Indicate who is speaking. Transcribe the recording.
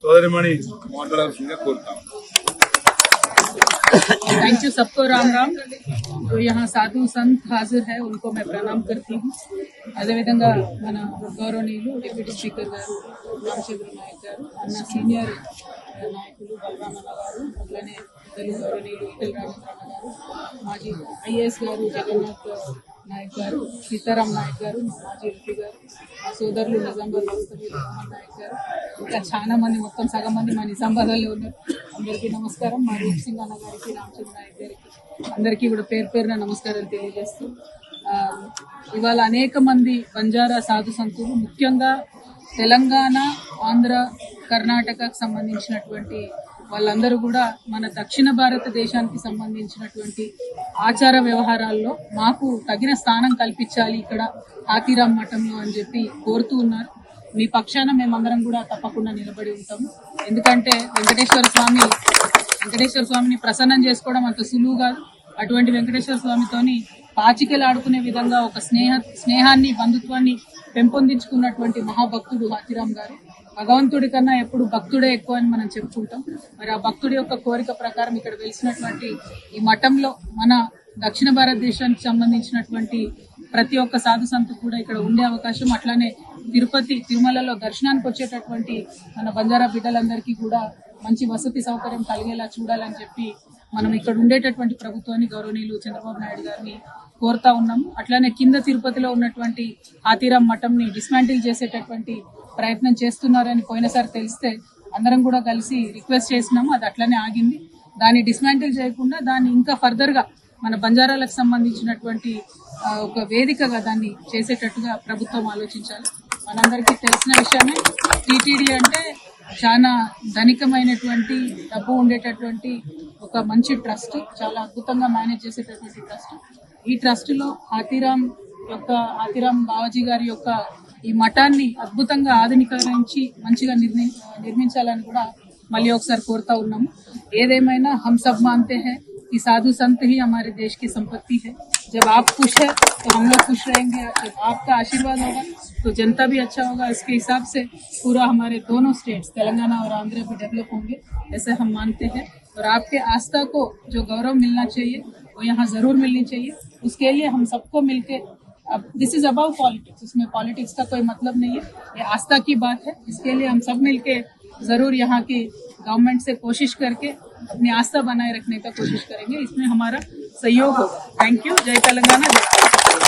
Speaker 1: సోదరిమణి మాట్లాడాల్సిందిగా కోరుతాం.
Speaker 2: Thank you सबको राम राम. जो यहाँ साधु संत हाजिर है उनको मैं प्रणाम करती हूँ. అదేవిధంగా మన గౌరవనీయులు డిప్యూటీ స్పీకర్ గారు రామచంద్ర నాయక్ గారు, అన్న సీనియర్ నాయకులు బలరామన్న గారు, అట్లనే తెలుగు గౌరవనీయులు ఈటెల రాజేంద్రన్న గారు, మాజీ ఐఏఎస్ గారు జగన్నాథ్ నాయక్ గారు, సీతారాం నాయక్ గారు, మాజీ ఎంపీ గారు, మా సోదరులు నిజామాబాద్ వాస్తవ్యులు మోహన్ నాయక్ గారు, ఇంకా చాలా మంది, మొత్తం సగం మంది మా నిజామాబాద్లో ఉన్నారు. అందరికీ నమస్కారం. మా రూప్ సింగ్ అన్న గారికి, రామచంద్ర నాయక్ గారికి అందరికీ కూడా పేరు పేరున నమస్కారాలు తెలియజేస్తూ, ఇవాళ అనేక మంది బంజారా సాధు సంతులు, ముఖ్యంగా తెలంగాణ, ఆంధ్ర, కర్ణాటకకు సంబంధించినటువంటి వాళ్ళందరూ కూడా మన దక్షిణ భారతదేశానికి సంబంధించినటువంటి ఆచార వ్యవహారాల్లో మాకు తగిన స్థానం కల్పించాలి ఇక్కడ హాతీరాం మఠంలో అని చెప్పి కోరుతూ ఉన్నారు. మీ పక్షాన మేమందరం కూడా తప్పకుండా నిలబడి ఉంటాము. ఎందుకంటే వెంకటేశ్వర స్వామిని ప్రసన్నం చేసుకోవడం అంత సులువు కాదు. అటువంటి వెంకటేశ్వర స్వామితోని పాచికలు ఆడుకునే విధంగా ఒక స్నేహాన్ని, బంధుత్వాన్ని పెంపొందించుకున్నటువంటి మహాభక్తుడు హాతీరాం గారు. భగవంతుడి కన్నా ఎప్పుడు భక్తుడే ఎక్కువ అని మనం చెప్పుకుంటాం. మరి ఆ భక్తుడి యొక్క కోరిక ప్రకారం ఇక్కడ వెలిసినటువంటి ఈ మఠంలో మన దక్షిణ భారతదేశానికి సంబంధించినటువంటి ప్రతి ఒక్క సాధు సంతు కూడా ఇక్కడ ఉండే అవకాశం, అట్లానే తిరుపతి, తిరుమలలో దర్శనానికి వచ్చేటటువంటి మన బంజారా బిడ్డలందరికీ కూడా మంచి వసతి సౌకర్యం కలిగేలా చూడాలని చెప్పి మనం ఇక్కడ ఉండేటటువంటి ప్రభుత్వాన్ని, గౌరవనీయులు చంద్రబాబు నాయుడు గారిని కోరుతా ఉన్నాము. అట్లానే కింద తిరుపతిలో ఉన్నటువంటి హాతీరాం మఠంని డిస్మాంటిల్ చేసేటటువంటి ప్రయత్నం చేస్తున్నారని పోయినసారి తెలిస్తే అందరం కూడా కలిసి రిక్వెస్ట్ చేసినాము. అది అట్లనే ఆగింది. దాన్ని డిస్మాంటిల్ చేయకుండా దాన్ని ఇంకా ఫర్దర్ గా మన బంజారాలకు సంబంధించినటువంటి ఒక వేదికగా దాన్ని చేసేటట్టుగా ప్రభుత్వం ఆలోచించాలి. మనందరికీ తెలిసిన విషయమే, టీటీడీ అంటే చాలా ధనికమైనటువంటి, డబ్బు ఉండేటటువంటి ఒక మంచి ట్రస్ట్, చాలా అద్భుతంగా మేనేజ్ చేసేటటువంటి ట్రస్ట్. ఈ ట్రస్ట్ లో హాతీరాం బావాజీ గారి యొక్క ఈ మఠాన్ని అద్భుతంగా ఆధునీకరించి మంచిగా నిర్మించాలని కూడా మళ్ళీ ఒకసారి కోరుతా ఉన్నాము. ఏదేమైనా హమ్ సబ్ మాनते हैं कि साधु संत ही हमारे देश की संपत्ति है. जब आप खुश है तो हम लोग खुश रहेंगे. जब आपका आशीर्वाद होगा तो जनता भी अच्छा होगा. इसके हिसाब से पूरा हमारे दोनों स्टेट्स तेलंगाना और आंध्र भी डेवलप होंगे, ऐसे हम मानते हैं. और आपके आस्था को जो गौरव मिलना चाहिए वो यहाँ जरूर मिलनी चाहिए. उसके लिए हम सबको मिलके, अब दिस इज अबाउट पॉलिटिक्स, इसमें पॉलिटिक्स का कोई मतलब नहीं है, ये आस्था की बात है. इसके लिए हम सब मिलके जरूर यहाँ की गवर्नमेंट से कोशिश करके अपनी आस्था बनाए रखने का कोशिश करेंगे. इसमें हमारा सहयोग होगा. Thank you. जय तेलंगाना, जय